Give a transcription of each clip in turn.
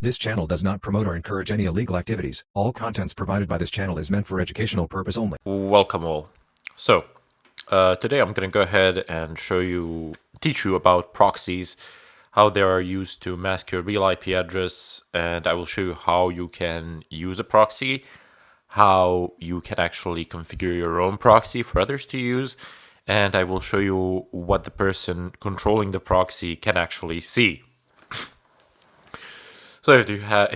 This channel does not promote or encourage any illegal activities. All contents provided by this channel is meant for educational purpose only. Welcome all. So, today I'm going to go ahead and teach you about proxies, how they are used to mask your real IP address, and I will show you how you can use a proxy, how you can actually configure your own proxy for others to use, and I will show you what the person controlling the proxy can actually see. So if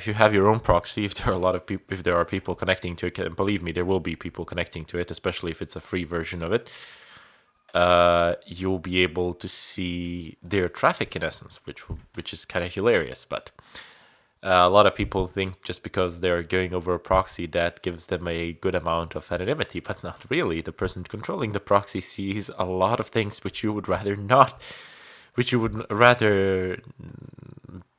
you have your own proxy, if there are people connecting to it, and believe me, there will be people connecting to it, especially if it's a free version of it, you'll be able to see their traffic in essence, which is kind of hilarious. But a lot of people think just because they're going over a proxy that gives them a good amount of anonymity, but not really. The person controlling the proxy sees a lot of things which you would rather not, which you would rather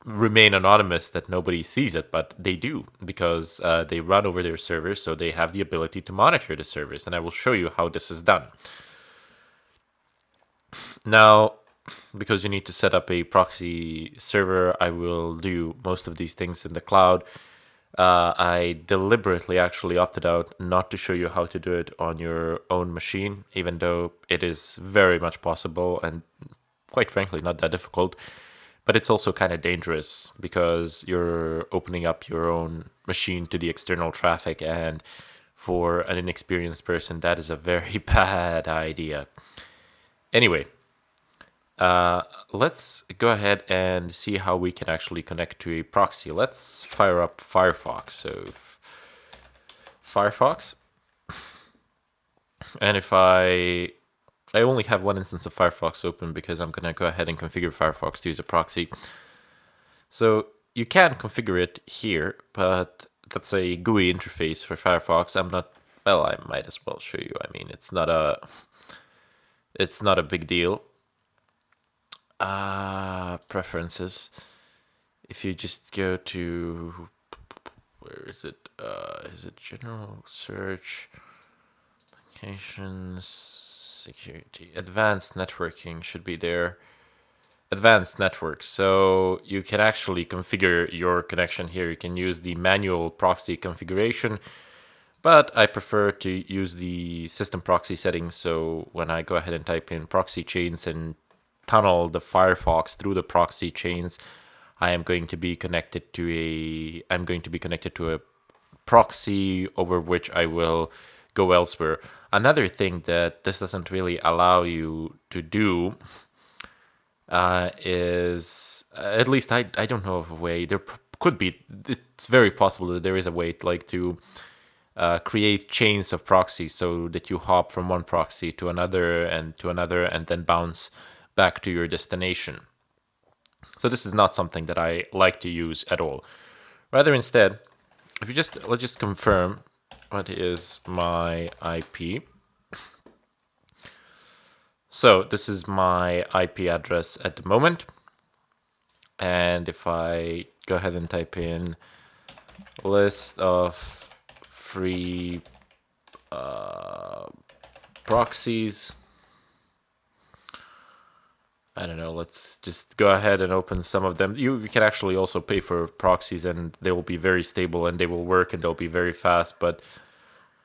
remain anonymous, that nobody sees it, but they do, because they run over their servers, so they have the ability to monitor the servers, and I will show you how this is done. Now, because you need to set up a proxy server, I will do most of these things in the cloud. I deliberately actually opted out not to show you how to do it on your own machine, even though it is very much possible and quite frankly not that difficult. But it's also kind of dangerous because you're opening up your own machine to the external traffic, and for an inexperienced person, that is a very bad idea. Anyway, let's go ahead and see how we can actually connect to a proxy. Let's fire up Firefox. So Firefox, and if I only have one instance of Firefox open because I'm going to go ahead and configure Firefox to use a proxy. So you can configure it here, but that's a GUI interface for Firefox. Well, I might as well show you. I mean, it's not a big deal. Preferences. If you just go to, where is it? Is it general search? Applications, security, advanced networking should be there. Advanced networks. So you can actually configure your connection here. You can use the manual proxy configuration, but I prefer to use the system proxy settings. So when I go ahead and type in proxy chains and tunnel the Firefox through the proxy chains, I'm going to be connected to a proxy over which I will go elsewhere. Another thing that this doesn't really allow you to do is, at least I don't know of a way. There could be. It's very possible that there is a way to create chains of proxies so that you hop from one proxy to another and then bounce back to your destination. So this is not something that I like to use at all. Rather, instead, let's just confirm what is my IP. So this is my IP address at the moment. And if I go ahead and type in list of free proxies, I don't know, let's just go ahead and open some of them. You can actually also pay for proxies, and they will be very stable and they will work and they'll be very fast, but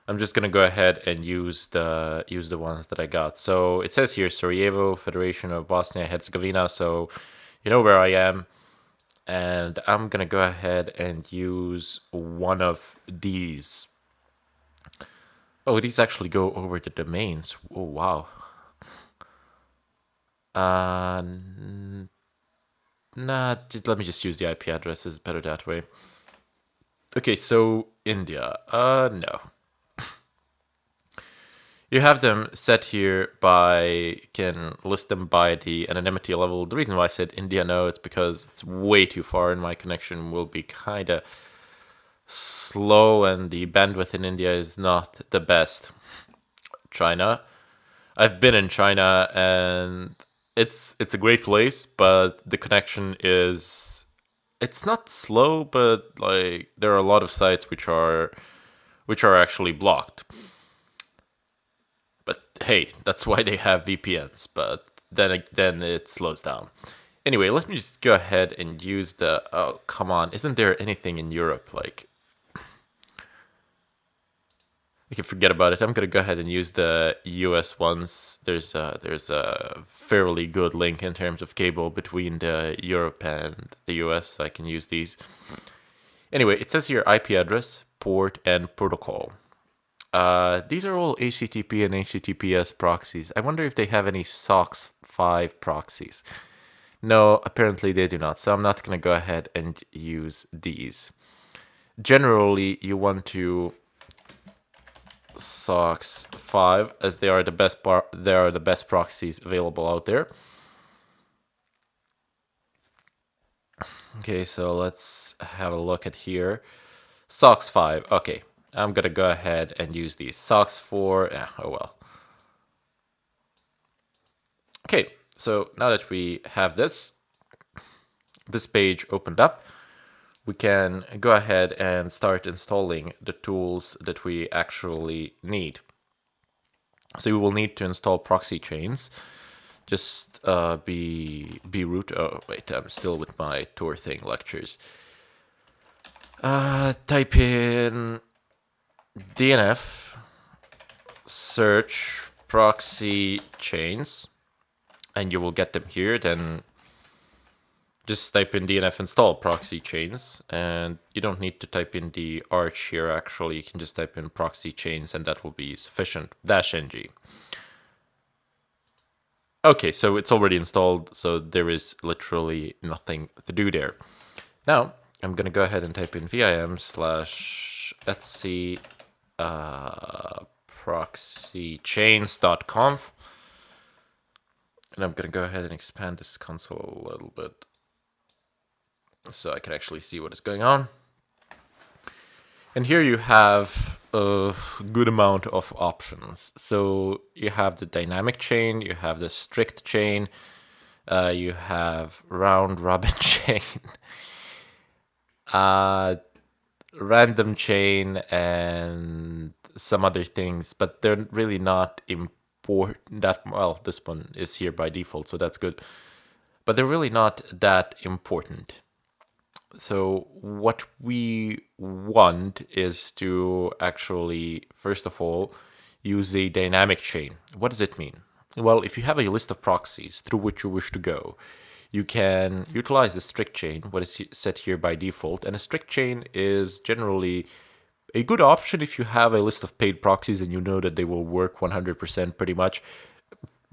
I'm just gonna go ahead and use the ones that I got. So it says here Sarajevo, Federation of Bosnia and Herzegovina, so you know where I am. And I'm gonna go ahead and use one of these. Oh, these actually go over the domains. Oh, wow. Let me just use the IP address. It's better that way. Okay, so India. No. You have them set here can list them by the anonymity level. The reason why I said India no, it's because it's way too far and my connection will be kind of slow and the bandwidth in India is not the best. China. I've been in China and it's a great place, but the connection it's not slow, but there are a lot of sites which are actually blocked. But hey, that's why they have VPNs, but then it slows down. Anyway, let me just go ahead and use the, oh, come on, isn't there anything in Europe? Like, we can forget about it. I'm gonna go ahead and use the US ones. There's a fairly good link in terms of cable between the Europe and the US, so I can use these. Anyway, it says here IP address, port, and protocol. These are all HTTP and HTTPS proxies. I wonder if they have any SOCKS 5 proxies. No, apparently they do not, so I'm not going to go ahead and use these. Generally, you want to SOCKS 5 as they are the best proxies available out there. Okay, so let's have a look at here. SOCKS 5. Okay, I'm gonna go ahead and use these. SOCKS 4. Oh well. Okay, so now that we have this page opened up, we can go ahead and start installing the tools that we actually need. So you will need to install proxy chains. Just be root. Oh wait, I'm still with my tour thing lectures. Type in DNF, search proxy chains, and you will get them here. Then just type in DNF install proxy chains, and you don't need to type in the arch here. Actually, you can just type in proxy chains, and that will be sufficient. -ng. Okay, so it's already installed, so there is literally nothing to do there. Now, I'm gonna go ahead and type in vim/etc proxychains.conf, and I'm gonna go ahead and expand this console a little bit so I can actually see what is going on. And here you have a good amount of options. So you have the dynamic chain, you have the strict chain, you have round robin chain, random chain, and some other things, but they're really not important that well. This one is here by default, so that's good, but they're really not that important. So what we want is to actually, first of all, use a dynamic chain. What does it mean? Well, if you have a list of proxies through which you wish to go, you can utilize the strict chain, what is set here by default. And a strict chain is generally a good option if you have a list of paid proxies and you know that they will work 100% pretty much.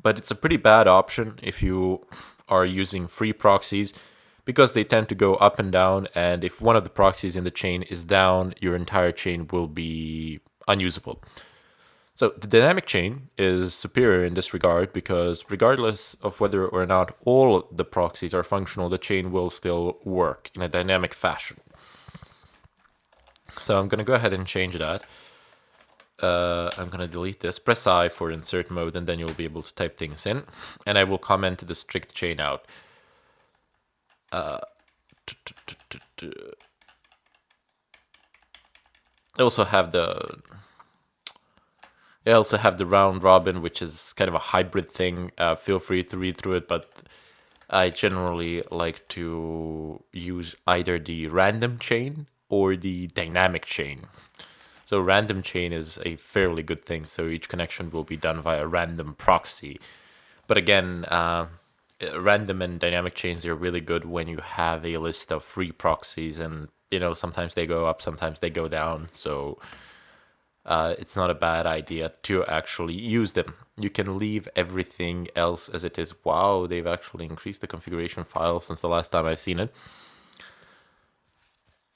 But it's a pretty bad option if you are using free proxies, because they tend to go up and down, and if one of the proxies in the chain is down, your entire chain will be unusable. So the dynamic chain is superior in this regard, because regardless of whether or not all the proxies are functional, the chain will still work in a dynamic fashion. So I'm going to go ahead and change that. I'm going to delete this. Press I for insert mode, and then you'll be able to type things in. And I will comment the strict chain out. I also have the round robin, which is kind of a hybrid thing. Feel free to read through it, but I generally like to use either the random chain or the dynamic chain. So random chain is a fairly good thing, so each connection will be done via random proxy. But again, random and dynamic chains are really good when you have a list of free proxies, and sometimes they go up, sometimes they go down, so it's not a bad idea to actually use them. You can leave everything else as it is. Wow, they've actually increased the configuration file since the last time I've seen it.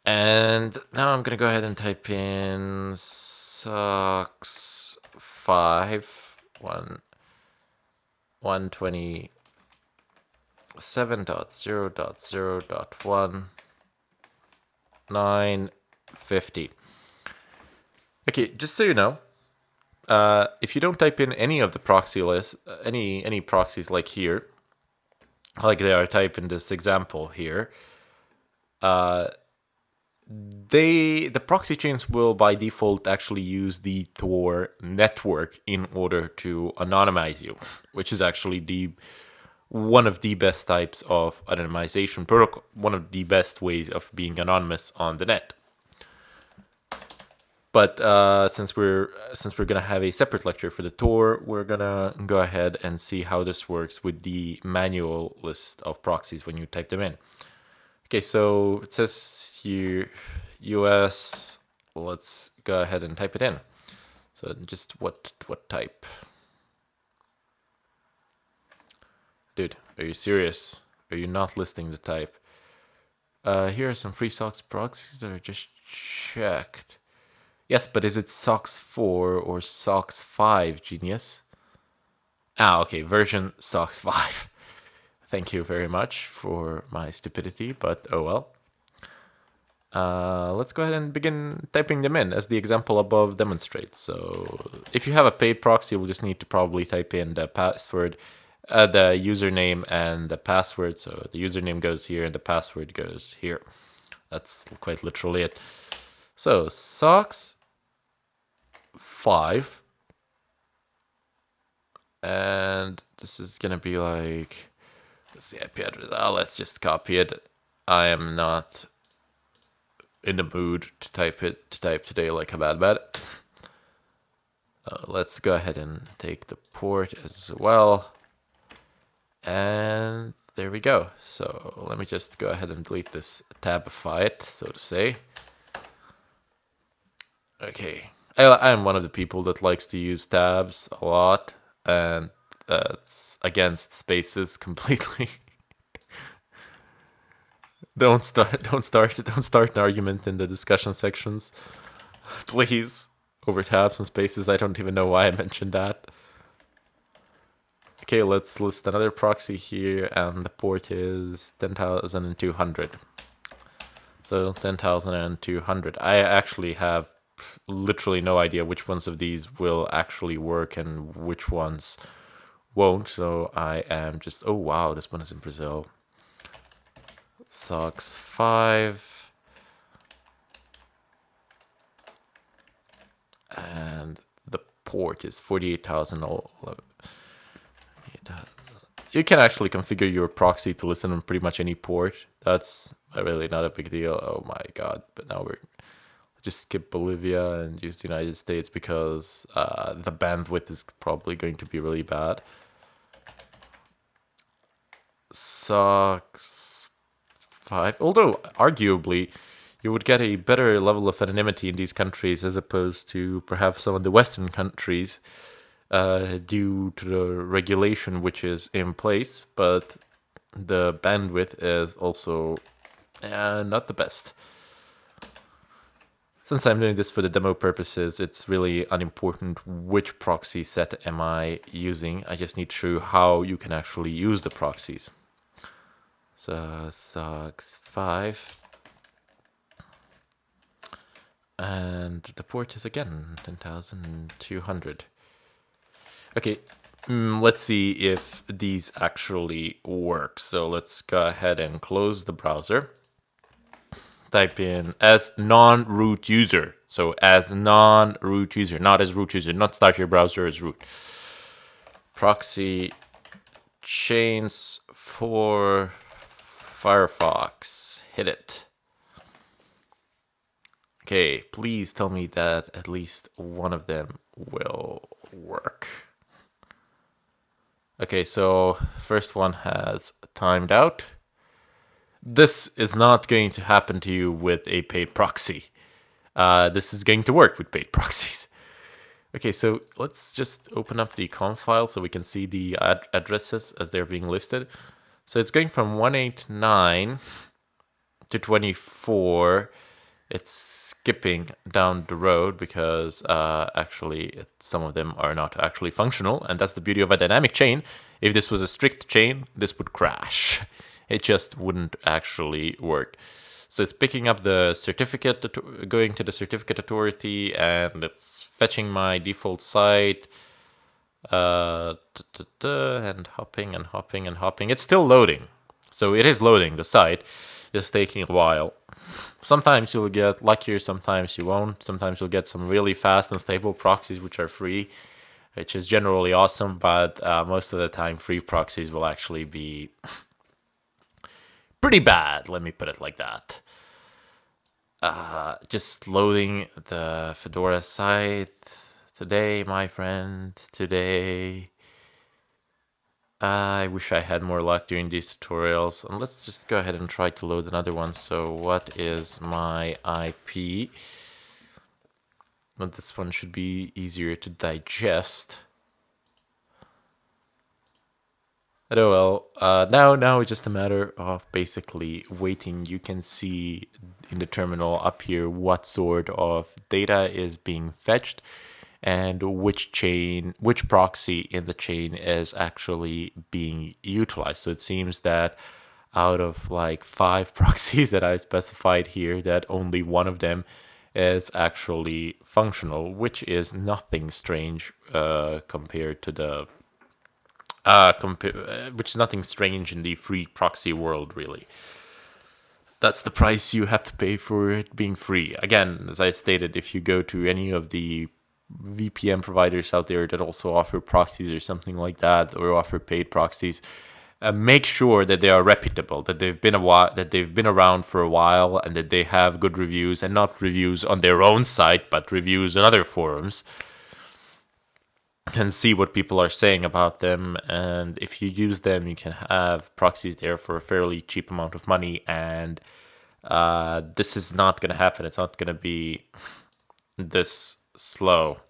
And now I'm gonna go ahead and type in SOCKS 5 127.0.0.1.950. Okay, just so you know, if you don't type in any of the proxy lists, any proxies like here, like they are typed in this example here, the proxy chains will by default actually use the Tor network in order to anonymize you, which is actually the one of the best types of anonymization protocol, one of the best ways of being anonymous on the net. But since we're gonna have a separate lecture for the Tor, we're gonna go ahead and see how this works with the manual list of proxies when you type them in. Okay, so it says here US. Let's go ahead and type it in. So just what type? Dude, are you serious? Are you not listing the type? Here are some free socks proxies that are just checked. Yes, but is it socks 4 or socks 5, genius? Ah, okay, version socks 5. Thank you very much for my stupidity, but oh well. Let's go ahead and begin typing them in as the example above demonstrates. So if you have a paid proxy, you'll just need to probably type in the password, the username and the password. So the username goes here and the password goes here. That's quite literally it. So socks 5. And this is gonna be like, what's the IP address? Oh, let's just copy it. I am not in the mood to type today like a bad. Let's go ahead and take the port as well. And there we go. So let me just go ahead and delete this, tabify it, so to say. Okay. I'm one of the people that likes to use tabs a lot, and that's against spaces completely. Don't start an argument in the discussion sections, please. Over tabs and spaces. I don't even know why I mentioned that. Okay, let's list another proxy here, and the port is 10,200. So 10,200. I actually have literally no idea which ones of these will actually work and which ones won't. So I am just, oh wow, this one is in Brazil. Socks 5. And the port is 48,000. You can actually configure your proxy to listen on pretty much any port. That's really not a big deal. Oh my god. But now we're just skip Bolivia and use the United States because the bandwidth is probably going to be really bad. Socks 5. Although, arguably, you would get a better level of anonymity in these countries as opposed to perhaps some of the Western countries due to the regulation which is in place, but the bandwidth is also not the best. Since I'm doing this for the demo purposes, it's really unimportant which proxy set am I using. I just need to show how you can actually use the proxies. So socks 5. And the port is again 10,200. Okay, let's see if these actually work. So let's go ahead and close the browser. Type in as non-root user. So as non-root user, not as root user, not start your browser as root. Proxy chains for Firefox. Hit it. Okay, please tell me that at least one of them will work. Okay, so first one has timed out. This is not going to happen to you with a paid proxy. This is going to work with paid proxies. Okay, so let's just open up the conf file so we can see the addresses as they're being listed. So it's going from 189 to 24. It's skipping down the road because actually some of them are not actually functional, and that's the beauty of a dynamic chain. If this was a strict chain, this would crash. It just wouldn't actually work. So it's picking up the certificate, going to the certificate authority, and it's fetching my default site, and hopping and hopping and hopping. It's still loading. So it is loading the site, just taking a while. Sometimes you'll get luckier, sometimes you won't. Sometimes you'll get some really fast and stable proxies which are free. which is generally awesome, but most of the time free proxies will actually be pretty bad, let me put it like that. Just loading the Fedora site today, my friend, today. I wish I had more luck doing these tutorials. And let's just go ahead and try to load another one. So what is my IP? But this one should be easier to digest. Oh well, now it's just a matter of basically waiting. You can see in the terminal up here what sort of data is being fetched and which proxy in the chain is actually being utilized. So it seems that out of like 5 proxies that I specified here, that only one of them is actually functional, which is nothing strange compared to the which is nothing strange in the free proxy world, really. That's the price you have to pay for it being free. Again, as I stated, if you go to any of the VPN providers out there that also offer proxies or something like that, or offer paid proxies, make sure that they are reputable, that they've been around for a while, and that they have good reviews, and not reviews on their own site, but reviews on other forums. And see what people are saying about them, and if you use them, you can have proxies there for a fairly cheap amount of money. And this is not going to happen. It's not going to be this slow.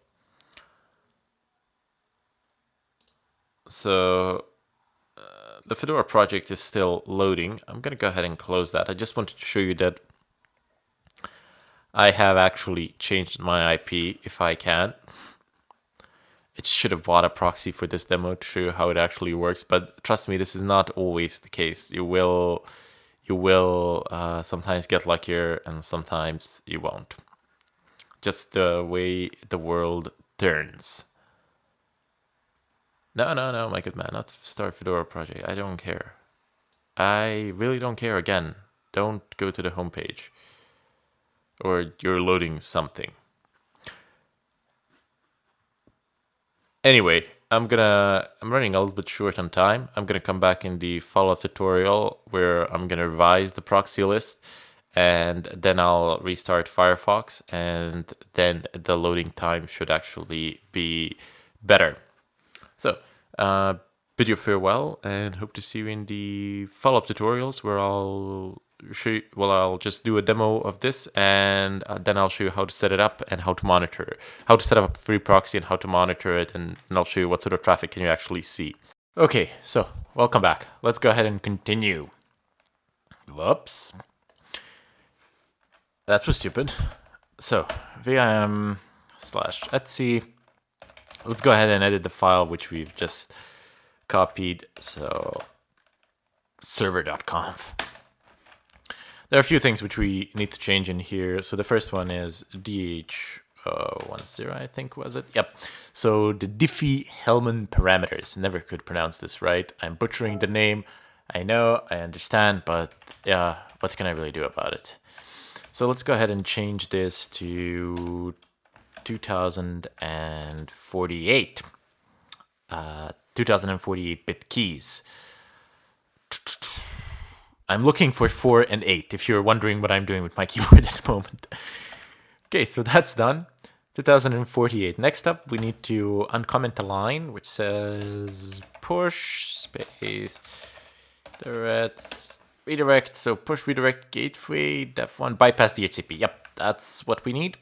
So the Fedora project is still loading. I'm going to go ahead and close that. I just wanted to show you that I have actually changed my IP if I can. It should have bought a proxy for this demo to show you how it actually works, but trust me, this is not always the case. You will sometimes get luckier, and sometimes you won't. Just the way the world turns. No, my good man, not start Fedora project. I don't care. I really don't care. Again, don't go to the homepage, or you're loading something. Anyway, I'm running a little bit short on time. I'm gonna come back in the follow-up tutorial where I'm gonna revise the proxy list, and then I'll restart Firefox, and then the loading time should actually be better. So, bid you farewell, and hope to see you in the follow-up tutorials where I'll just do a demo of this, and then I'll show you how to set it up and how to monitor, how to set up a free proxy and how to monitor it, and I'll show you what sort of traffic can you actually see. Okay, so welcome back. Let's go ahead and continue. Whoops. That was stupid. So, vim/etc. Let's go ahead and edit the file which we've just copied. So, server.conf. There are a few things which we need to change in here. So the first one is DH10, I think, was it? Yep. So the Diffie-Hellman parameters. Never could pronounce this right. I'm butchering the name. I know, I understand, but yeah, what can I really do about it? So let's go ahead and change this to 2048. 2048-bit keys. I'm looking for 4 and 8, if you're wondering what I'm doing with my keyboard at the moment. Okay, so that's done. 2048. Next up, we need to uncomment a line which says push space redirect. So push redirect gateway def1 bypass DHCP. Yep, that's what we need.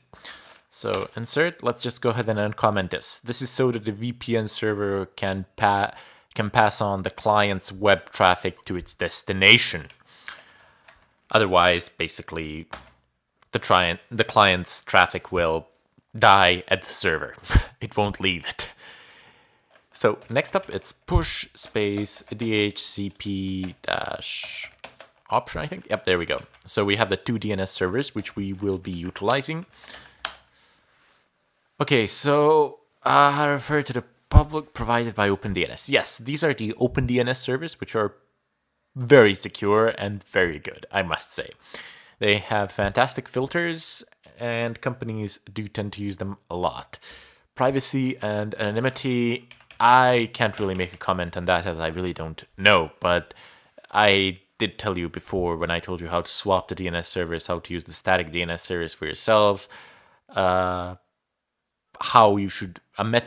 So insert. Let's just go ahead and uncomment this. This is so that the VPN server can pass on the client's web traffic to its destination. Otherwise, basically, the client's traffic will die at the server. It won't leave it. So next up, it's push space DHCP dash option, I think. Yep, there we go. So we have the 2 DNS servers, which we will be utilizing. Okay, so I refer to the public provided by OpenDNS. Yes, these are the OpenDNS servers, which are very secure and very good, I must say. They have fantastic filters, and companies do tend to use them a lot. privacy and anonymity, I can't really make a comment on that as I really don't know, but I did tell you before when I told you how to swap the DNS servers, how to use the static DNS servers for yourselves, how you should, a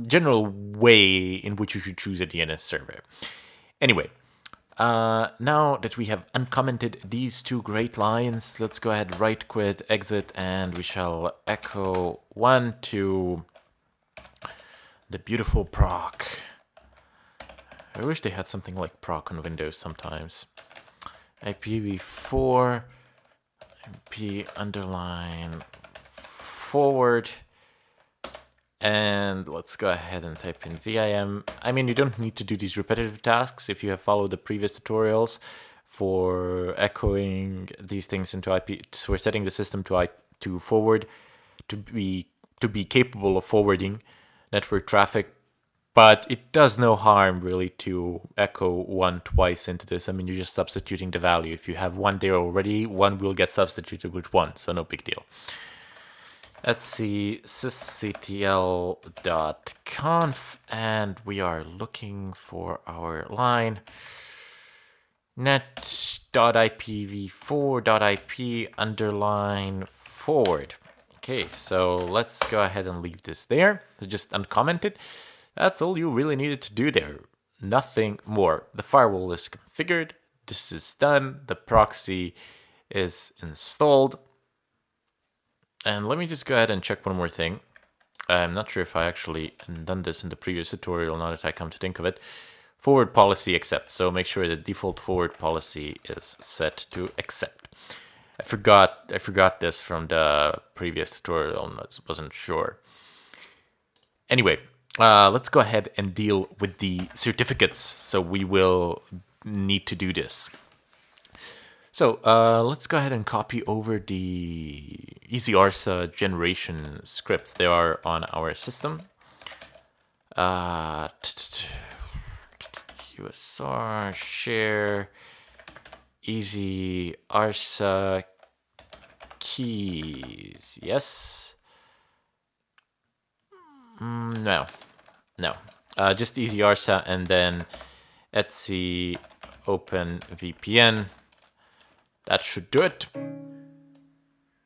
general way in which you should choose a DNS server. Anyway, now that we have uncommented these two great lines, let's go ahead, right quit, exit, and we shall echo 1 to the beautiful proc. I wish they had something like proc on Windows sometimes. IPv4, IP underline forward, and let's go ahead and type in VIM. I mean, you don't need to do these repetitive tasks if you have followed the previous tutorials for echoing these things into IP. So we're setting the system to forward, to be capable of forwarding network traffic. But it does no harm really to echo 1 twice into this. I mean, you're just substituting the value. If you have 1 there already, 1 will get substituted with 1, so no big deal. Let's see, sysctl.conf, and we are looking for our line net.ipv4.ip underline forward. Okay, so let's go ahead and leave this there. So just uncomment it. That's all you really needed to do there. Nothing more. The firewall is configured. This is done. The proxy is installed. And let me just go ahead and check one more thing. I'm not sure if I actually done this in the previous tutorial, now that I come to think of it. Forward policy accept. So make sure the default forward policy is set to accept. I forgot this from the previous tutorial and I wasn't sure. Anyway, let's go ahead and deal with the certificates. So we will need to do this. So let's go ahead and copy over the EasyArsa generation scripts. They are on our system. USR share EasyArsa keys. Yes. No. Just EasyArsa and then etc open VPN. That should do it.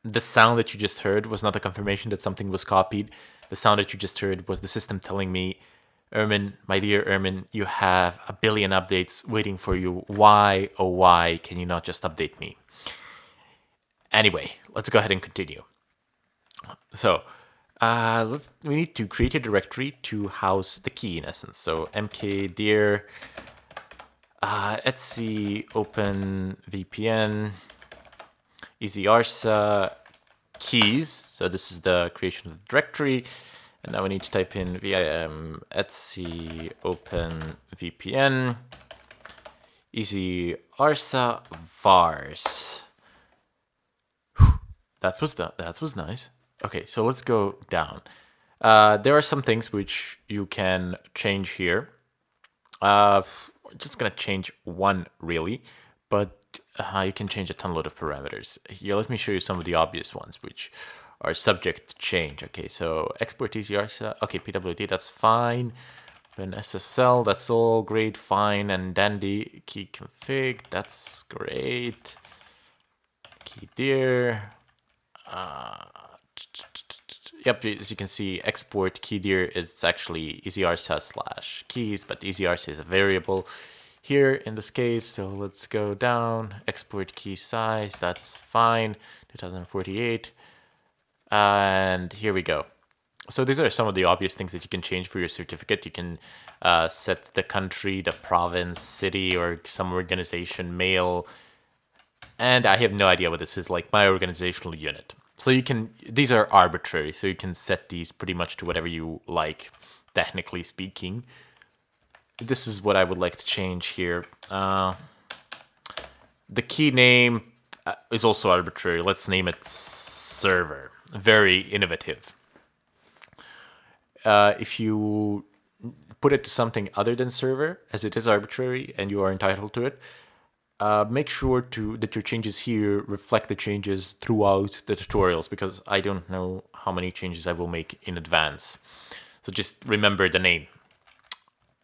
The sound that you just heard was not a confirmation that something was copied. The sound that you just heard was the system telling me, Ermin, my dear Ermin, you have a billion updates waiting for you. Why, oh why, can you not just update me? Anyway, let's go ahead and continue. So, we need to create a directory to house the key in essence. So mkdir etc open VPN EasyArsa keys. So this is the creation of the directory. And now we need to type in vim etc open VPN EasyArsa vars. That was nice. Okay, so let's go down. There are some things which you can change here. We're just gonna change one really, but you can change a ton load of parameters. Here, let me show you some of the obvious ones which are subject to change. Okay, so export EasyArsa. Okay, PWD, that's fine. Then SSL, that's all great, fine and dandy. Key config, that's great. Key dir. Yep, as you can see, export keydir is actually EasyArsa/keys, but EasyArsa is a variable here in this case. So let's go down, export key size, that's fine, 2048. And here we go. So these are some of the obvious things that you can change for your certificate. You can set the country, the province, city, or some organization, mail. And I have no idea what this is, like my organizational unit. So you can, these are arbitrary, so you can set these pretty much to whatever you like, technically speaking. This is what I would like to change here. The key name is also arbitrary. Let's name it server. Very innovative. If you put it to something other than server, as it is arbitrary and you are entitled to it, make sure that your changes here reflect the changes throughout the tutorials, because I don't know how many changes I will make in advance. So just remember the name.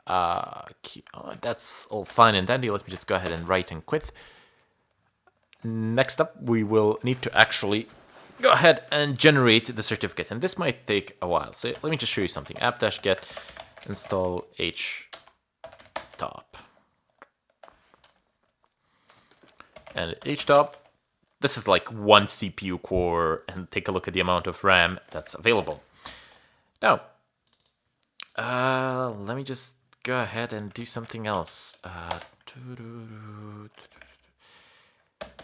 That's all fine and dandy. Let me just go ahead and write and quit. Next up, we will need to actually go ahead and generate the certificate, and this might take a while. So let me just show you something. app-get install htop. And htop, this is like one CPU core, and take a look at the amount of RAM that's available. Now, let me just go ahead and do something else.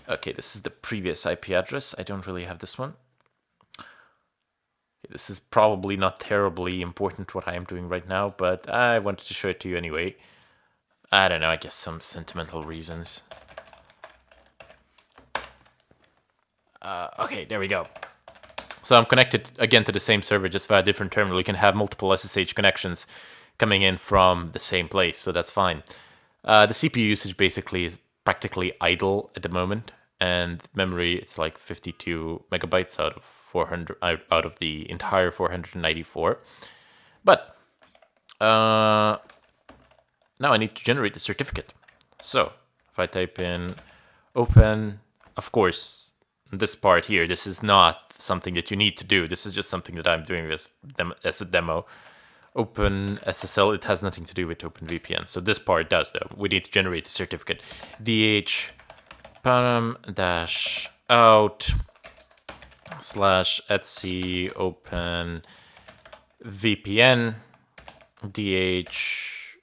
Okay, this is the previous IP address. I don't really have this one. This is probably not terribly important what I am doing right now, but I wanted to show it to you anyway. I don't know, I guess some sentimental reasons. Okay, there we go. So I'm connected again to the same server, just via a different terminal. You can have multiple SSH connections coming in from the same place, so that's fine. The CPU usage basically is practically idle at the moment, and memory, it's like 52 megabytes out of 400 out of the entire 494. But now I need to generate the certificate. So if I type in open, of course, this part here, this is not something that you need to do. This is just something that I'm doing as a demo. Open SSL, it has nothing to do with OpenVPN. So this part does, though. We need to generate the certificate. DH param-out /etc open VPN DH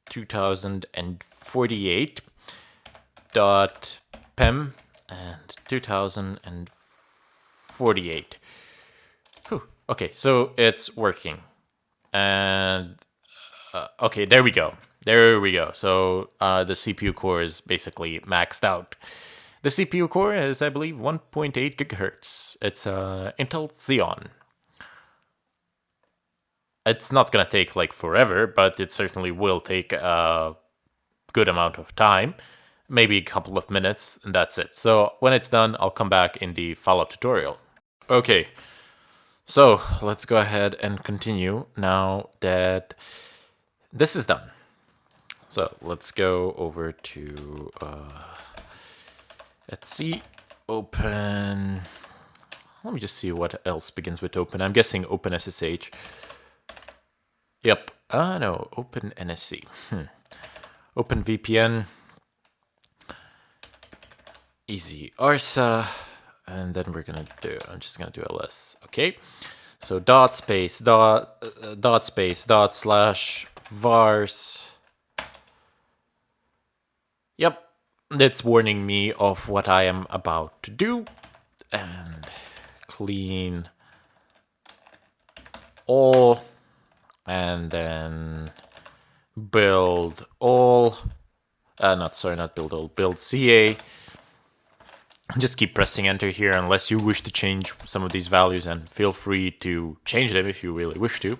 2048 dot pem and 2048. Whew. Okay, so it's working. And okay, there we go. There we go. So the CPU core is basically maxed out. The CPU core is, I believe, 1.8 gigahertz. It's Intel Xeon. It's not gonna take like forever, but it certainly will take a good amount of time, maybe a couple of minutes, and that's it. So when it's done, I'll come back in the follow-up tutorial. Okay, so let's go ahead and continue now that this is done. So let's go over to let's see, open. Let me just see what else begins with open. I'm guessing OpenSSH. Yep. No, OpenNSC. OpenVPN. Easy ARSA. And then we're gonna do, I'm just gonna do ls. Okay. So dot space dot slash vars. Yep. It's warning me of what I am about to do. And clean all. And then build all. Not build all. Build CA. Just keep pressing enter here unless you wish to change some of these values, and feel free to change them if you really wish to.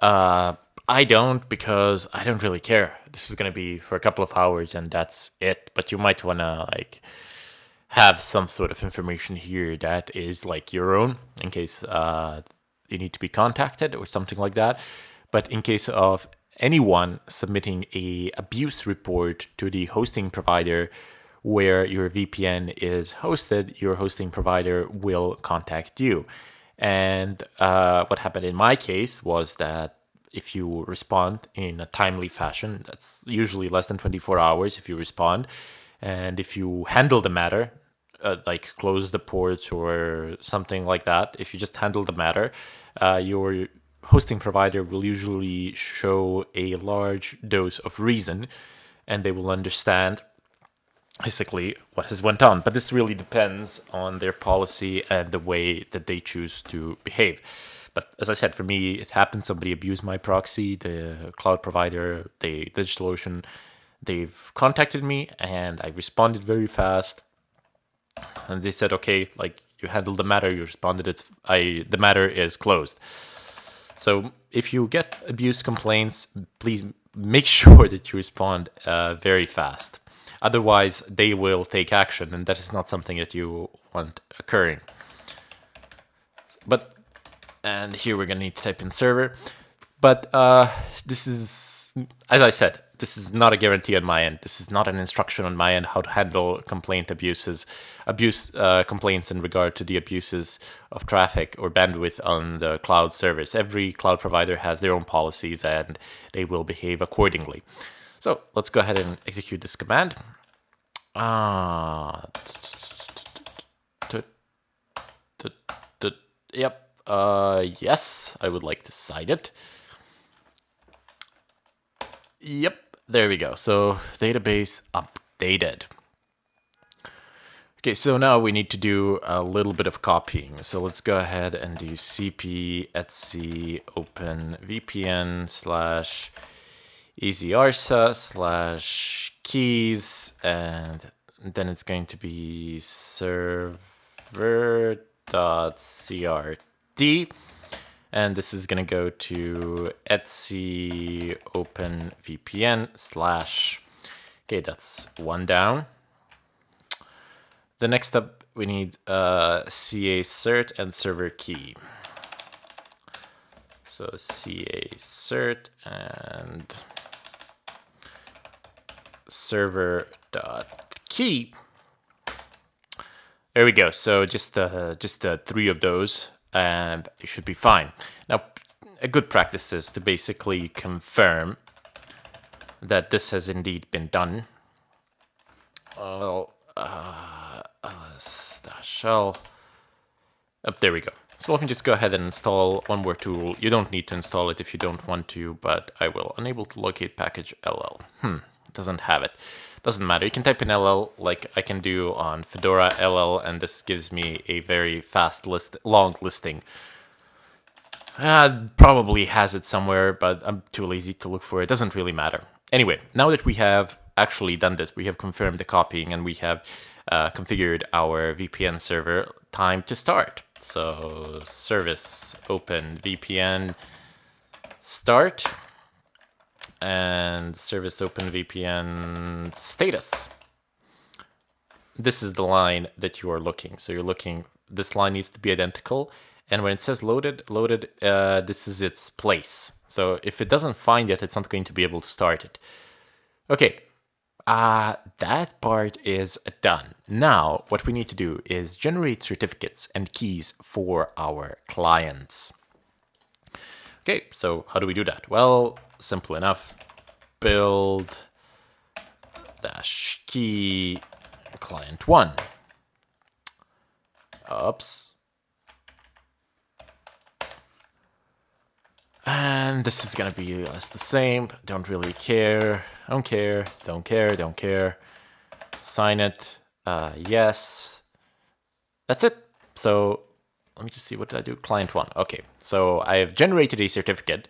I don't, because I don't really care. This is going to be for a couple of hours and that's it. But you might want to like have some sort of information here that is like your own, in case you need to be contacted or something like that. But in case of anyone submitting a abuse report to the hosting provider where your VPN is hosted, your hosting provider will contact you. And what happened in my case was that if you respond in a timely fashion, that's usually less than 24 hours if you respond, and if you handle the matter, like close the port or something like that, if you just handle the matter, your hosting provider will usually show a large dose of reason, and they will understand basically what has went on. But this really depends on their policy and the way that they choose to behave. But as I said, for me, it happened. Somebody abused my proxy, the cloud provider, the DigitalOcean. They've contacted me and I responded very fast. And they said, okay, like, you handled the matter, you responded, the matter is closed. So if you get abuse complaints, please make sure that you respond very fast. Otherwise, they will take action, and that is not something that you want occurring. And here we're going to need to type in server. But this is, as I said, this is not a guarantee on my end. This is not an instruction on my end how to handle complaints in regard to the abuses of traffic or bandwidth on the cloud service. Every cloud provider has their own policies and they will behave accordingly. So let's go ahead and execute this command. Yep. Yes, I would like to cite it. Yep, there we go. So database updated. Okay, so now we need to do a little bit of copying. So let's go ahead and do cp etc open vpn / easyarsa / keys, and then it's going to be server.crt. And this is going to go to etc open vpn / okay, that's one down. The next step, we need ca cert and server key. So ca cert and server.key. There we go. So just three of those, and it should be fine. Now, a good practice is to basically confirm that this has indeed been done. Shell. Oh, there we go. So let me just go ahead and install one more tool. You don't need to install it if you don't want to, but I will. Unable to locate package LL. Doesn't have it. Doesn't matter. You can type in LL like I can do on Fedora LL, and this gives me a very fast long listing. Probably has it somewhere, but I'm too lazy to look for it. Doesn't really matter. Anyway, now that we have actually done this, we have confirmed the copying, and we have configured our VPN server, time to start. So service open VPN start and service open VPN status. This is the line that you are looking. So you're looking, this line needs to be identical. And when it says loaded, this is its place. So if it doesn't find it, it's not going to be able to start it. Okay, that part is done. Now, what we need to do is generate certificates and keys for our clients. Okay, so how do we do that? Well, simple enough. Build -key client 1. Oops. And this is gonna be just the same. Don't really care. Don't care. Don't care. Don't care. Sign it. Yes. That's it. So let me just see, what did I do? Client 1. Okay. So I've generated a certificate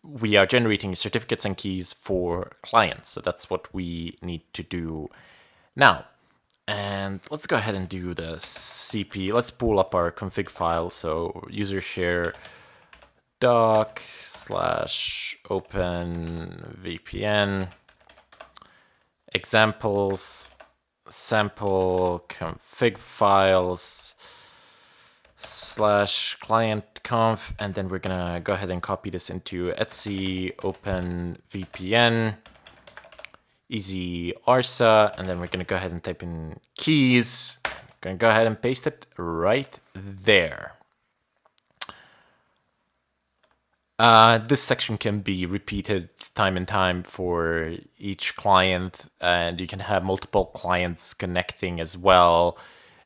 we are generating certificates and keys for clients. So that's what we need to do now. And let's go ahead and do the cp. Let's pull up our config file. So user share doc /open VPN examples sample config files /client conf, and then we're gonna go ahead and copy this into etc open VPN easy arsa, and then we're gonna go ahead and type in keys. Gonna go ahead and paste it right there. This section can be repeated time and time for each client, and you can have multiple clients connecting as well,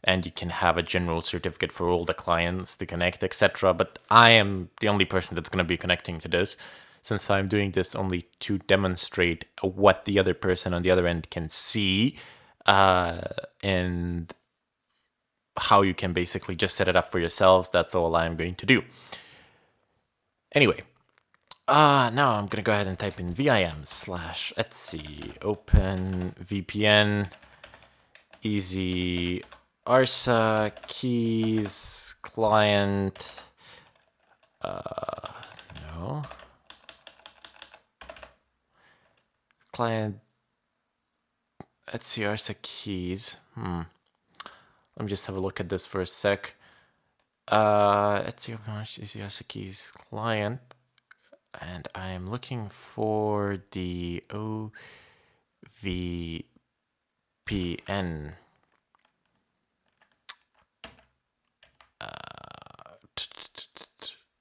and you can have a general certificate for all the clients to connect, etc. But I am the only person that's going to be connecting to this, since I'm doing this only to demonstrate what the other person on the other end can see, and how you can basically just set it up for yourselves. That's all I'm going to do. Anyway, now I'm going to go ahead and type in vim /etc open VPN easy arsa keys client no client. Let's see, RSA keys. Let me just have a look at this for a sec. Let's see, RSA keys client, and I'm looking for the VPN.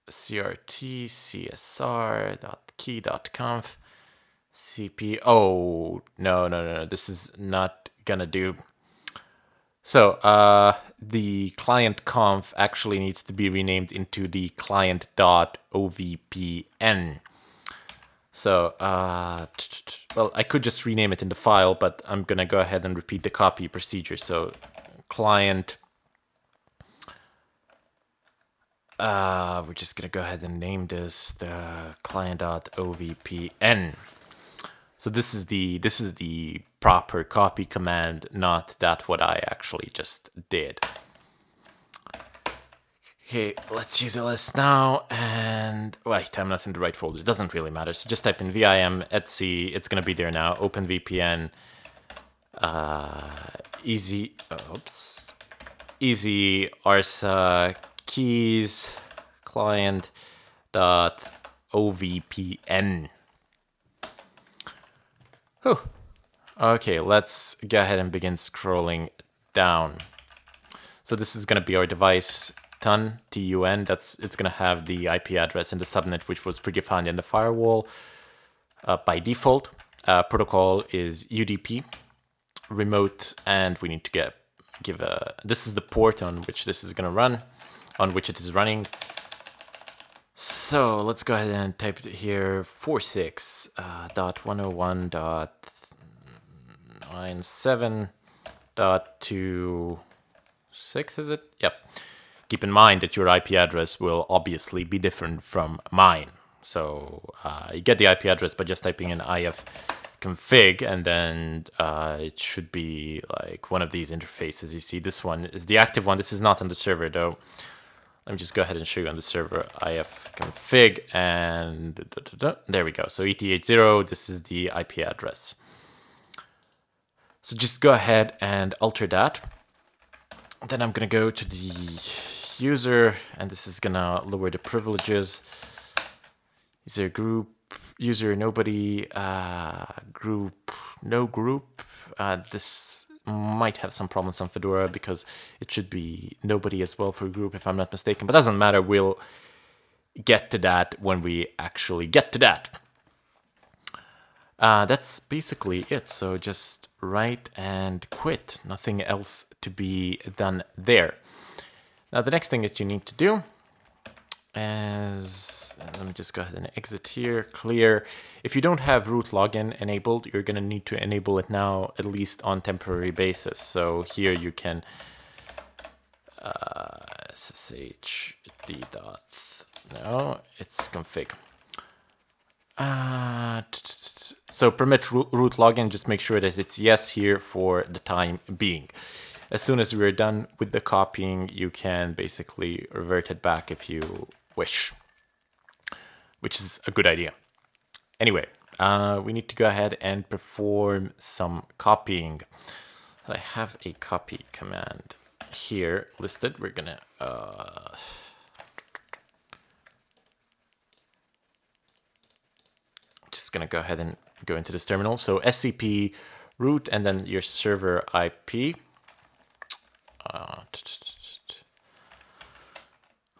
CRT csr.key.conf cp. Oh, no, this is not gonna do. So the client conf actually needs to be renamed into the client.ovpn. So well, I could just rename it in the file, but I'm gonna go ahead and repeat the copy procedure. So client, we're just gonna go ahead and name this the client.ovpn. So this is the proper copy command, not that what I actually just did. Okay, let's use ls now, and wait, I'm not in the right folder. It doesn't really matter. So just type in vim etc. It's gonna be there now. Open VPN. Easy arsa keys client dot ovpn. Whew. Okay, let's go ahead and begin scrolling down. So this is going to be our device TUN, TUN. It's going to have the IP address in the subnet, which was predefined in the firewall by default. Protocol is UDP, remote, and we need to give a. This is the port on which this is going to run, on which it is running. So let's go ahead and type it here 46.101.97.26, is it? Yep. Keep in mind that your IP address will obviously be different from mine. So you get the IP address by just typing in ifconfig, and then it should be like one of these interfaces. You see, this one is the active one. This is not on the server though. Let me just go ahead and show you on the server ifconfig, and there we go. So ETH0, this is the IP address. So just go ahead and alter that. Then I'm gonna go to the user, and this is gonna lower the privileges. User group, user nobody, group no group. This might have some problems on Fedora because it should be nobody as well for group if I'm not mistaken, but doesn't matter. We'll get to that when we actually get to that. That's basically it. So just write and quit. Nothing else to be done there. Now the next thing that you need to do is, let me just go ahead and exit here, clear. If you don't have root login enabled, you're going to need to enable it now, at least on temporary basis. So here you can ssh d dot, no, it's config. So permit root login, just make sure that it's yes here for the time being. As soon as we're done with the copying, you can basically revert it back if you wish, which is a good idea. Anyway, we need to go ahead and perform some copying. I have a copy command here listed. We're gonna just gonna go ahead and go into this terminal. So scp root and then your server IP.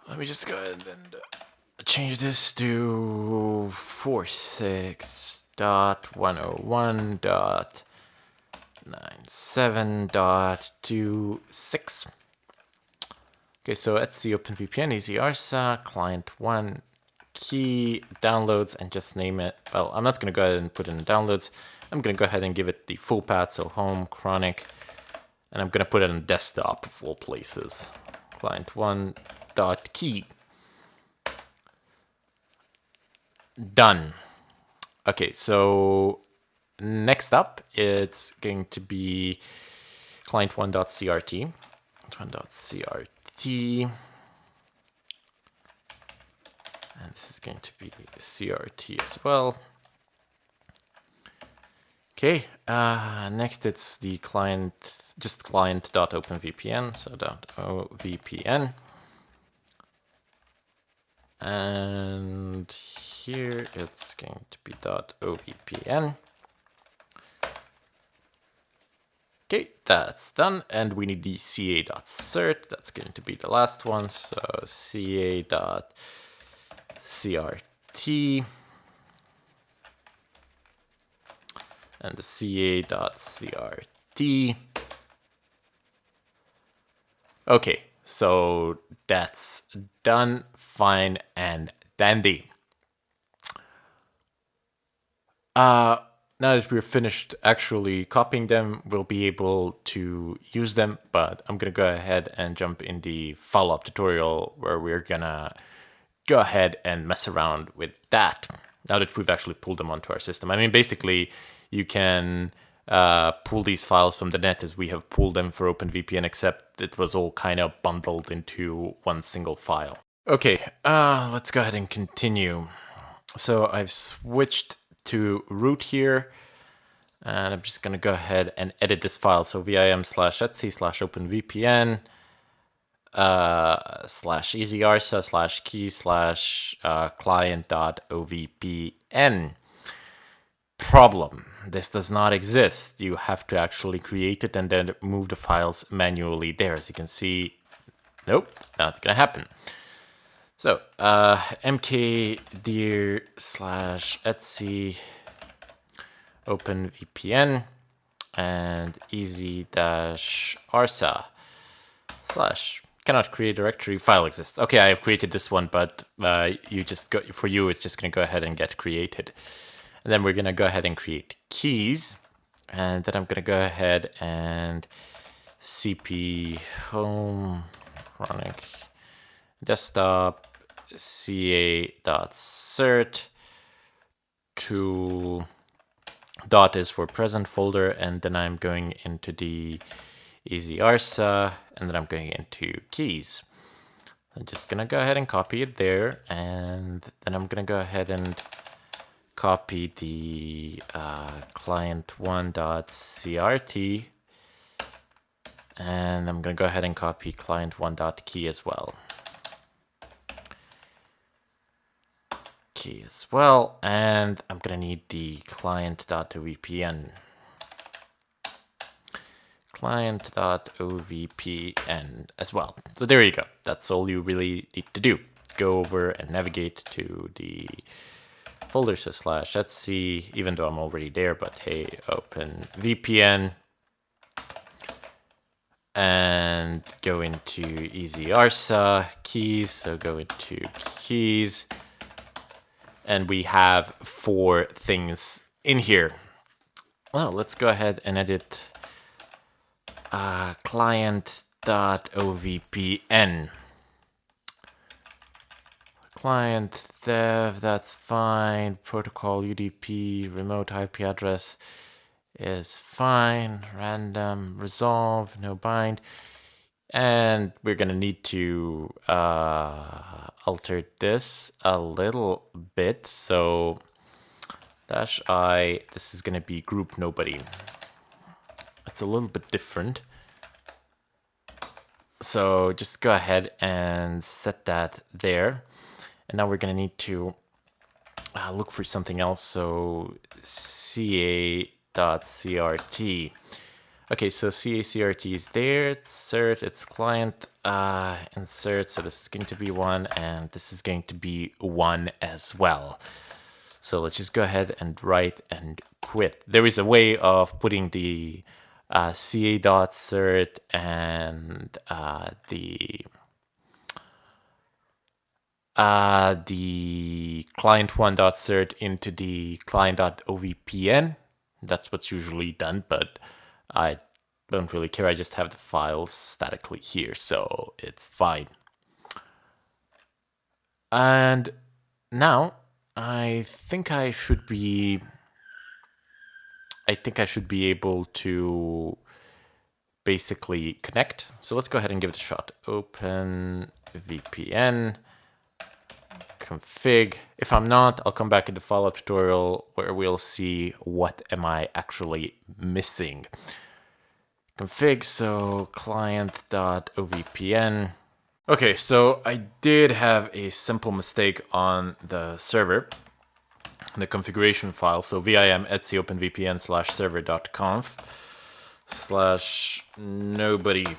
Let me just go ahead and change this to 46.101.97.26. Okay, so let's see, OpenVPN, easy arsa, client 1, key, downloads, and just name it. Well, I'm not going to go ahead and put in downloads. I'm going to go ahead and give it the full path, so home, chronic, and I'm going to put it on desktop of all places. Client 1 dot key. Done. Okay, so next up, it's going to be client1.crt. Client1.crt. And this is going to be CRT as well. Okay, next it's the client, just client.openvpn, so .ovpn. And here it's going to be .ovpn. Okay, that's done, and we need the ca.cert. That's going to be the last one, so ca.crt. And the ca.crt. Okay, so that's done, fine, and dandy. Now that we're finished actually copying them, we'll be able to use them, but I'm gonna go ahead and jump in the follow-up tutorial where we're gonna go ahead and mess around with that now that we've actually pulled them onto our system. I mean, basically, you can pull these files from the net as we have pulled them for OpenVPN, except it was all kind of bundled into one single file. Okay, let's go ahead and continue. So I've switched to root here, and I'm just gonna go ahead and edit this file. So vim/etc/openvpn /easyarsa/key/client.ovpn. Problem: this does not exist. You have to actually create it and then move the files manually there. As you can see, nope, not gonna happen. So mkdir/etc openvpn and easy-arsa/ cannot create directory, file exists. Okay, I have created this one, but you just go, for you, it's just gonna go ahead and get created. And then we're gonna go ahead and create keys. And then I'm gonna go ahead and cp home chronic desktop ca.cert to dot is for present folder, and then I'm going into the easyarsa, and then I'm going into keys. I'm just gonna go ahead and copy it there, and then I'm gonna go ahead and copy the client1.crt, and I'm gonna go ahead and copy client1.key as well. Key as well, and I'm gonna need the client.ovpn. Client.ovpn as well. So there you go. That's all you really need to do. Go over and navigate to the folder, so /etc, even though I'm already there, but hey, open VPN, and go into easyarsa keys, so go into keys, and we have 4 things in here. Well, let's go ahead and edit client.ovpn. Client dev, that's fine. Protocol UDP, remote IP address is fine. Random, resolve, no bind. And we're gonna need to alter this a little bit. So -I, this is gonna be group nobody. It's a little bit different. So just go ahead and set that there. And now we're gonna need to look for something else. So ca.crt. Okay, so ca.crt is there. It's cert, it's client, insert. So this is going to be 1, and this is going to be 1 as well. So let's just go ahead and write and quit. There is a way of putting the ca.cert and the client1.cert into the client.ovpn. That's what's usually done, but I don't really care. I just have the files statically here, so it's fine. And now I think I should be able to basically connect. So let's go ahead and give it a shot. Open VPN config. If I'm not, I'll come back in the follow-up tutorial where we'll see what am I actually missing. Config, so client.ovpn. Okay, so I did have a simple mistake on the server, the configuration file. So vim etsy openvpn /server.conf /nobody.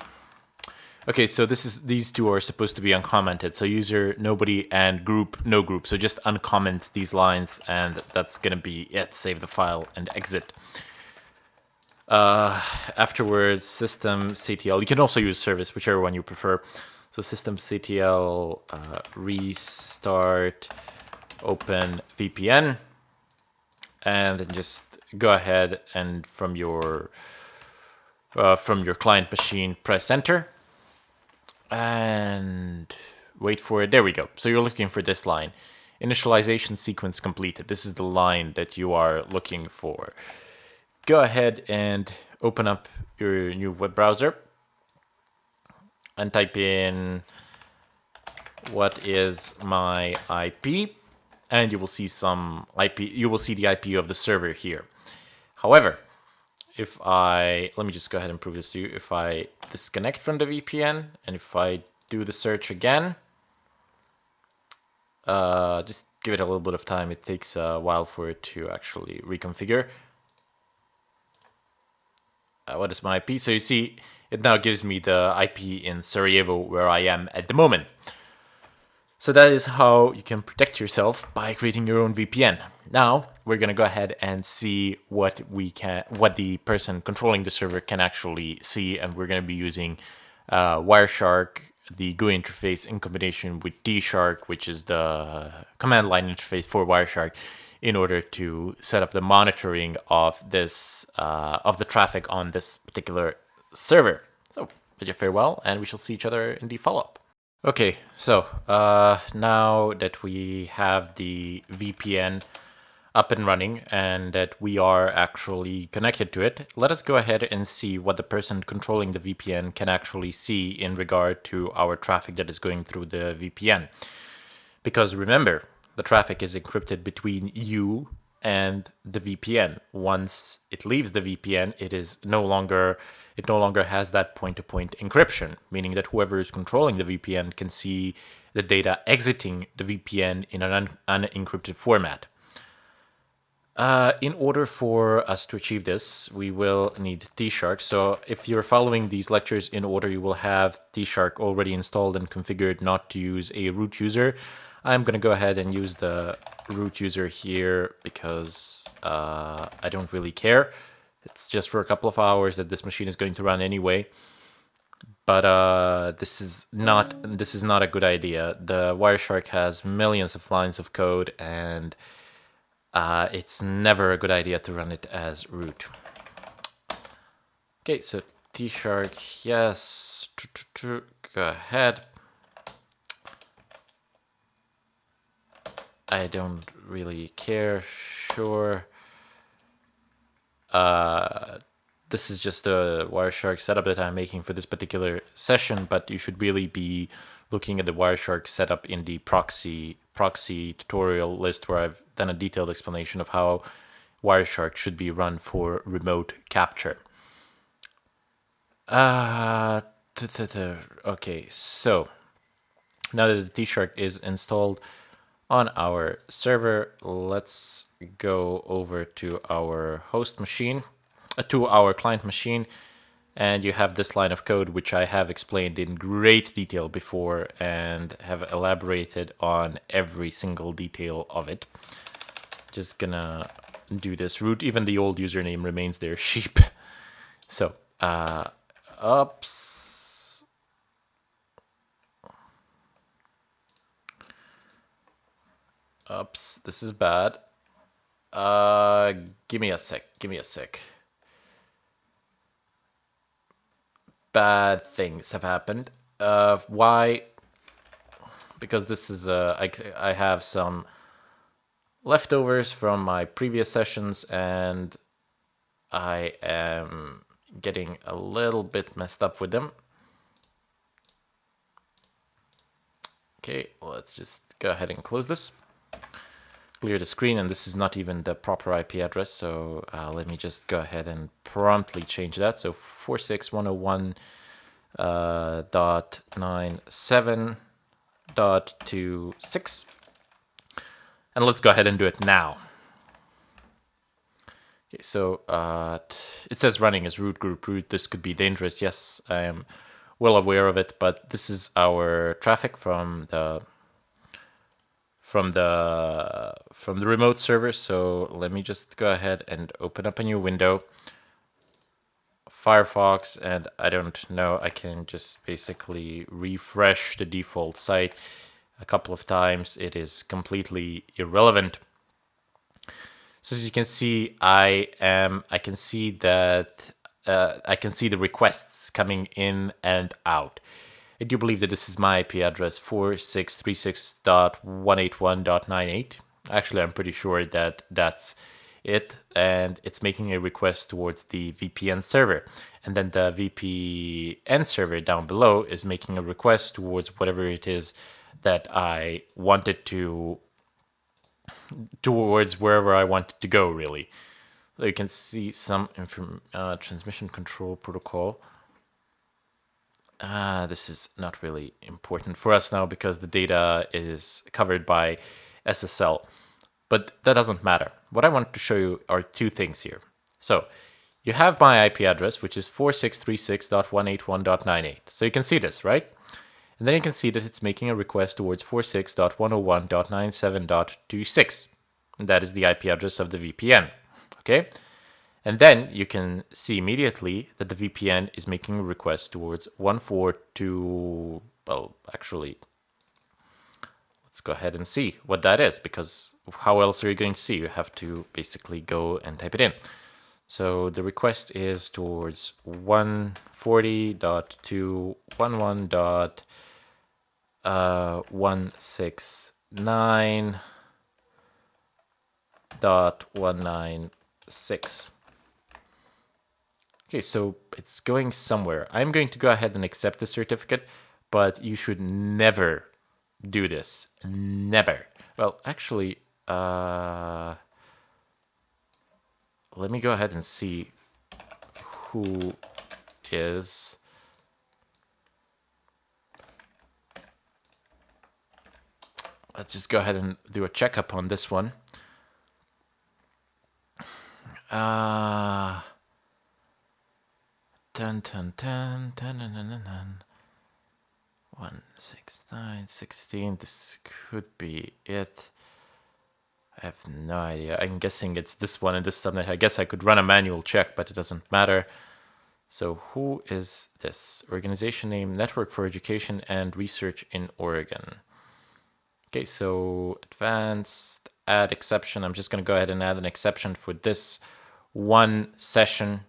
Okay, so these two are supposed to be uncommented. So user nobody and group no group. So just uncomment these lines, and that's gonna be it. Save the file and exit. Afterwards, systemctl. You can also use service, whichever one you prefer. So systemctl restart open VPN, and then just go ahead and from your client machine, press enter and wait for it. There we go. So you're looking for this line. Initialization sequence completed. This is the line that you are looking for. Go ahead and open up your new web browser and type in what is my IP, and you will see some IP. You will see the IP of the server here. However, if let me just go ahead and prove this to you. If I disconnect from the VPN and if I do the search again, just give it a little bit of time. It takes a while for it to actually reconfigure. What is my IP? So you see, it now gives me the IP in Sarajevo where I am at the moment. So that is how you can protect yourself by creating your own VPN. Now we're gonna go ahead and see what the person controlling the server can actually see, and we're gonna be using Wireshark, the GUI interface, in combination with DShark, which is the command line interface for Wireshark, in order to set up the monitoring of this of the traffic on this particular server. So bid you farewell, and we shall see each other in the follow-up. Okay, so now that we have the VPN up and running and that we are actually connected to it, let us go ahead and see what the person controlling the VPN can actually see in regard to our traffic that is going through the VPN. Because remember, the traffic is encrypted between you and the VPN. Once it leaves the VPN, it no longer has that point-to-point encryption, meaning that whoever is controlling the VPN can see the data exiting the VPN in an unencrypted format. In order for us to achieve this, we will need DShark. So if you're following these lectures in order, you will have DShark already installed and configured not to use a root user. I'm going to go ahead and use the root user here because I don't really care. It's just for a couple of hours that this machine is going to run anyway. But this is not a good idea. The Wireshark has millions of lines of code, and it's never a good idea to run it as root. Okay, so DShark, yes, go ahead. I don't really care, sure. This is just a Wireshark setup that I'm making for this particular session, but you should really be looking at the Wireshark setup in the proxy tutorial list, where I've done a detailed explanation of how Wireshark should be run for remote capture. Okay, so now that the DShark is installed on our server, let's go over to our host machine, to our client machine, and you have this line of code which I have explained in great detail before and have elaborated on every single detail of it. Just gonna do this root, even the old username remains there, sheep. So, Oops, this is bad. Give me a sec. Bad things have happened. Why? Because this is I have some leftovers from my previous sessions, and I am getting a little bit messed up with them. Okay, let's just go ahead and close this. Clear the screen, and this is not even the proper IP address, so let me just go ahead and promptly change that. So 46.101.97.26, and let's go ahead and do it now. Okay, so it says running as root group root. This could be dangerous. Yes, I am well aware of it, but this is our traffic from the remote server. So let me just go ahead and open up a new window, Firefox, and I don't know, I can just basically refresh the default site a couple of times. It is completely irrelevant. So as you can see, I can see that I can see the requests coming in and out. I do believe that this is my IP address, 4636.181.98. Actually, I'm pretty sure that that's it, and it's making a request towards the VPN server. And then the VPN server down below is making a request towards whatever it is that I wanted to, towards wherever I wanted to go, really. So you can see some transmission control protocol. This is not really important for us now because the data is covered by SSL, but that doesn't matter. What I want to show you are two things here. So you have my IP address, which is 4636.181.98. So you can see this, right? And then you can see that it's making a request towards 46.101.97.26. That is the IP address of the VPN, okay? And then you can see immediately that the VPN is making a request towards 142, well, actually, let's go ahead and see what that is, because how else are you going to see? You have to basically go and type it in. So the request is towards 140.211.169.196. Okay, so it's going somewhere. I'm going to go ahead and accept the certificate, but you should never do this. Never. Well, actually, let me go ahead and see who is... Let's just go ahead and do a checkup on this one. 10, 10, 10, 10, 10, 10, 10. 1, 6, 9, 16. This could be it. I have no idea. I'm guessing it's this one and this subnet. I guess I could run a manual check, but it doesn't matter. So who is this? Organization name, Network for Education and Research in Oregon. Okay, so advanced, add exception. I'm just going to go ahead and add an exception for this one session.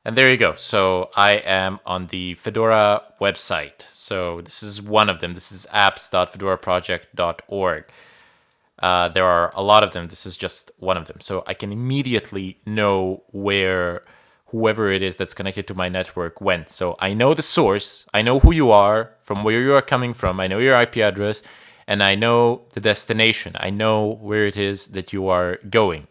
And there you go. So I am on the Fedora website. So this is one of them. This is apps.fedoraproject.org. There are a lot of them. This is just one of them. So I can immediately know where whoever it is that's connected to my network went. So I know the source. I know who you are, from where you are coming from. I know your IP address, and I know the destination. I know where it is that you are going.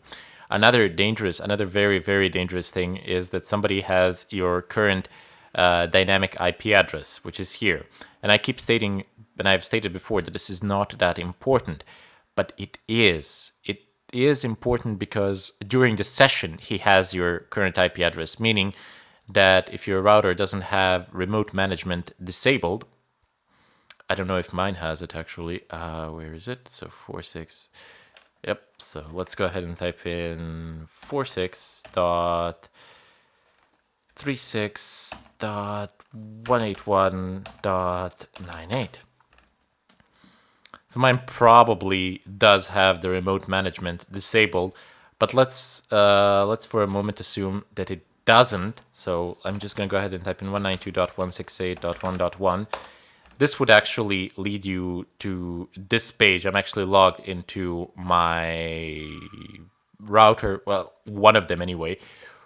Another very, very dangerous thing is that somebody has your current dynamic IP address, which is here. And I keep stating, and I've stated before, that this is not that important, but it is. It is important because during the session, he has your current IP address, meaning that if your router doesn't have remote management disabled, I don't know if mine has it actually. Where is it? So 46. Yep, so let's go ahead and type in 46.36.181.98. So mine probably does have the remote management disabled, but let's for a moment assume that it doesn't. So I'm just going to go ahead and type in 192.168.1.1. This would actually lead you to this page. I'm actually logged into my router, well, one of them anyway,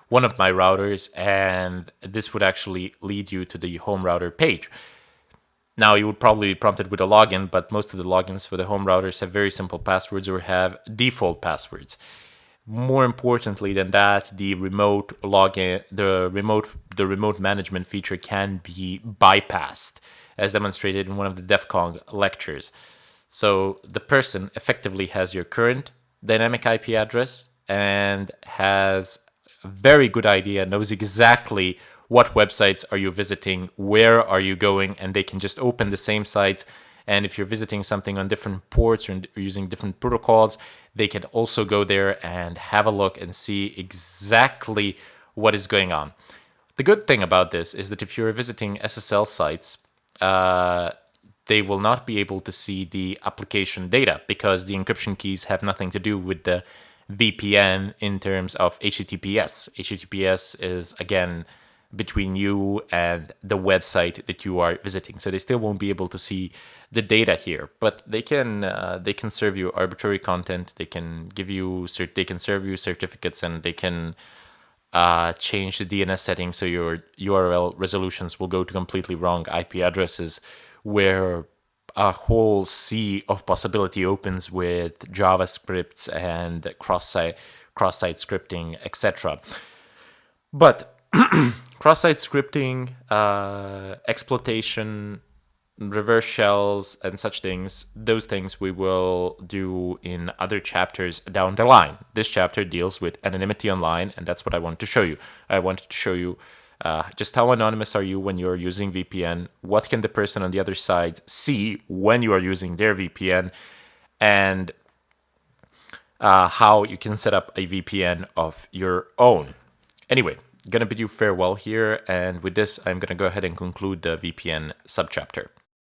one of my routers, and this would actually lead you to the home router page. Now, you would probably be prompted with a login, but most of the logins for the home routers have very simple passwords or have default passwords. More importantly than that, the remote login, the remote management feature can be bypassed, as demonstrated in one of the DEF CON lectures. So the person effectively has your current dynamic IP address and has a very good idea, knows exactly what websites are you visiting, where are you going, and they can just open the same sites. And if you're visiting something on different ports or using different protocols, they can also go there and have a look and see exactly what is going on. The good thing about this is that if you're visiting SSL sites, they will not be able to see the application data because the encryption keys have nothing to do with the VPN in terms of HTTPS. HTTPS is, again, between you and the website that you are visiting. So they still won't be able to see the data here, but they can serve you arbitrary content. They can they can serve you certificates, and they can change the DNS settings so your URL resolutions will go to completely wrong IP addresses, where a whole sea of possibility opens with JavaScript and cross-site scripting, etc. But cross-site scripting, exploitation, reverse shells, and such things, those things we will do in other chapters down the line. This chapter deals with anonymity online, and that's what I want to show you. I wanted to show you just how anonymous are you when you're using VPN, what can the person on the other side see when you are using their VPN, and how you can set up a VPN of your own. Anyway, gonna bid you farewell here, and with this, I'm gonna go ahead and conclude the VPN subchapter.